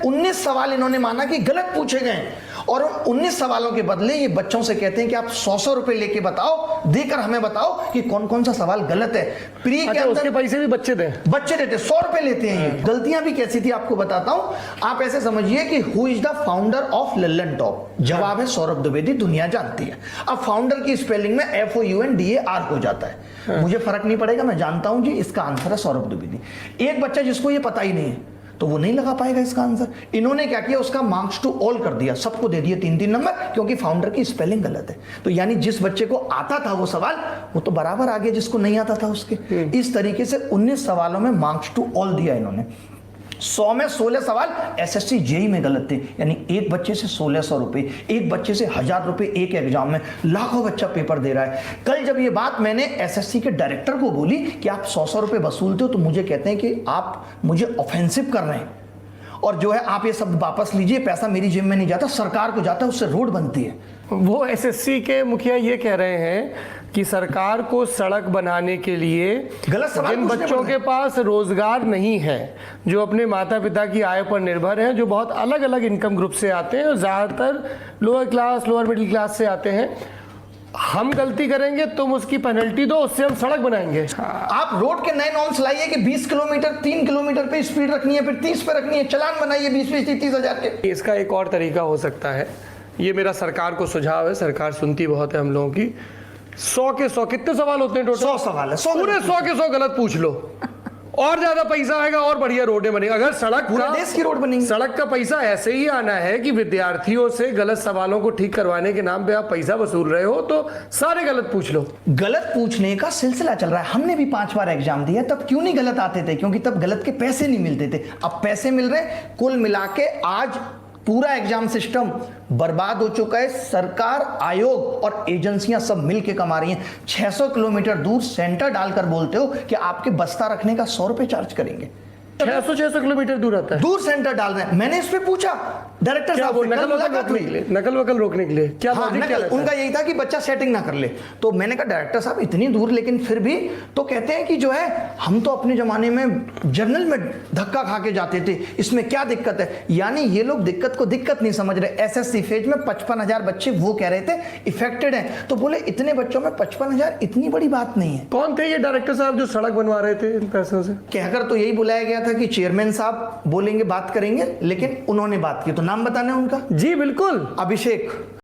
19 सवाल इन्होंने माना कि गलत पूछे गए और उन 19 सवालों के बदले ये बच्चों से कहते हैं कि आप 100 रुपए लेके बताओ, देकर हमें बताओ कि कौन कौन सा सवाल गलत है। प्री के अंदर उसके पैसे भी बच्चे देते 100 रुपए लेते हैं ये। गलतियां भी कैसी थी आपको बताता हूं। आप ऐसे समझिए कि who is the founder of Lallan top, जवाब है सौरभ द्विवेदी, दुनिया जानती है। अब फाउंडर की स्पेलिंग में FOUNDAR हो जाता है। मुझे फर्क नहीं पड़ेगा, मैं जानता हूं जी इसका आंसर है सौरभ द्विवेदी। एक बच्चा जिसको ये पता ही नहीं है तो वो नहीं लगा पाएगा इसका आंसर। इन्होंने क्या किया, उसका मार्क्स टू ऑल कर दिया, सबको दे दिए 3-3 नंबर, क्योंकि फाउंडर की स्पेलिंग गलत है। तो यानी जिस बच्चे को आता था वो सवाल, वो तो बराबर आ गया जिसको नहीं आता था उसके। इस तरीके से 19 सवालों में मार्क्स टू ऑल दिया इन्होंने। 100 में 16 सवाल SSC JEE में गलत थे, यानी एक बच्चे से 1600 रुपए, एक बच्चे से 1000 रुपए एक एग्जाम में, लाखों बच्चा पेपर दे रहा है। कल जब ये बात मैंने SSC के डायरेक्टर को बोली कि आप 100 रुपए वसूलते हो, तो मुझे कहते हैं कि आप मुझे ऑफेंसिव कर रहे हैं और जो है आप ये सब वापस लीजिए, पैसा मेरी जेब में नहीं जाता, सरकार को जाता है, उससे रोड बनती है। वो SSC के मुखिया ये कह रहे हैं कि सरकार को सड़क बनाने के लिए गलत सवाल जिन बच्चों के पास रोजगार नहीं है, जो अपने माता पिता की आय पर निर्भर हैं, जो बहुत अलग अलग इनकम ग्रुप से आते हैं और ज़्यादातर lower class, lower middle class से आते हैं, हम गलती करेंगे तुम उसकी पेनल्टी दो, उससे हम सड़क बनाएंगे। आप रोड के नए नॉर्म्स लाइए कि 20 किलोमीटर 3 किलोमीटर पे स्पीड रखनी है, फिर 30 पे रखनी है, चलान बनाइए 20-30 हजार के। इसका एक और तरीका हो सकता है, ये मेरा सरकार को सुझाव है, सरकार सुनती बहुत है हम लोगों की। 100 के 100 कितने सवाल होते हैं टोटल? 100 सवाल है, पूरे 100 के 100 गलत पूछ लो और ज्यादा पैसा आएगा और बढ़िया रोडें बनेगी। अगर सड़क पूरे देश की रोड बनेगी। सड़क का पैसा ऐसे ही आना है कि विद्यार्थियों से गलत सवालों को ठीक करवाने के नाम पे आप पैसा वसूल रहे हो, तो सारे गलत पूछ लो। गलत पूछने का सिलसिला चल रहा है। हमने भी 5 बार एग्जाम दिया, तब क्यों नहीं गलत आते थे? क्योंकि तब गलत के पैसे नहीं मिलते थे। अब पैसे मिल रहे हैं। कुल मिला के आज पूरा एग्जाम सिस्टम बर्बाद हो चुका है। सरकार, आयोग और एजेंसियां सब मिलके कमा रही हैं। 600 किलोमीटर दूर सेंटर डालकर बोलते हो कि आपके बस्ता रखने का 100 रुपए चार्ज करेंगे। 600 किलोमीटर दूर आता है, दूर सेंटर डाल रहे हैं। मैंने इस पे पूछा डायरेक्टर साहब से, नकल वकल रोकने के लिए क्या लॉजिक क्या उनका यही था कि बच्चा सेटिंग ना कर ले। तो मैंने कहा डायरेक्टर साहब इतनी दूर, लेकिन फिर भी तो कहते हैं कि जो है हम तो अपने जमाने में जर्नल में धक्का खा के जाते थे, इसमें क्या दिक्कत है? यानी ये लोग दिक्कत को दिक्कत नहीं समझ रहे। SSC फेज में 55,000 बच्चे वो कह रहे थे इफेक्टेड हैं, तो बोले इतने बच्चों में 55,000 इतनी बड़ी बात नहीं है। कौन थे ये डायरेक्टर साहब जो सड़क बनवा रहे थे इन पैसों से? कहकर तो यही बुलाया गया था कि चेयरमैन साहब बोलेंगे, बात करेंगे, लेकिन उन्होंने बात की। तो नाम बताना है उनका? जी बिल्कुल, अभिषेक।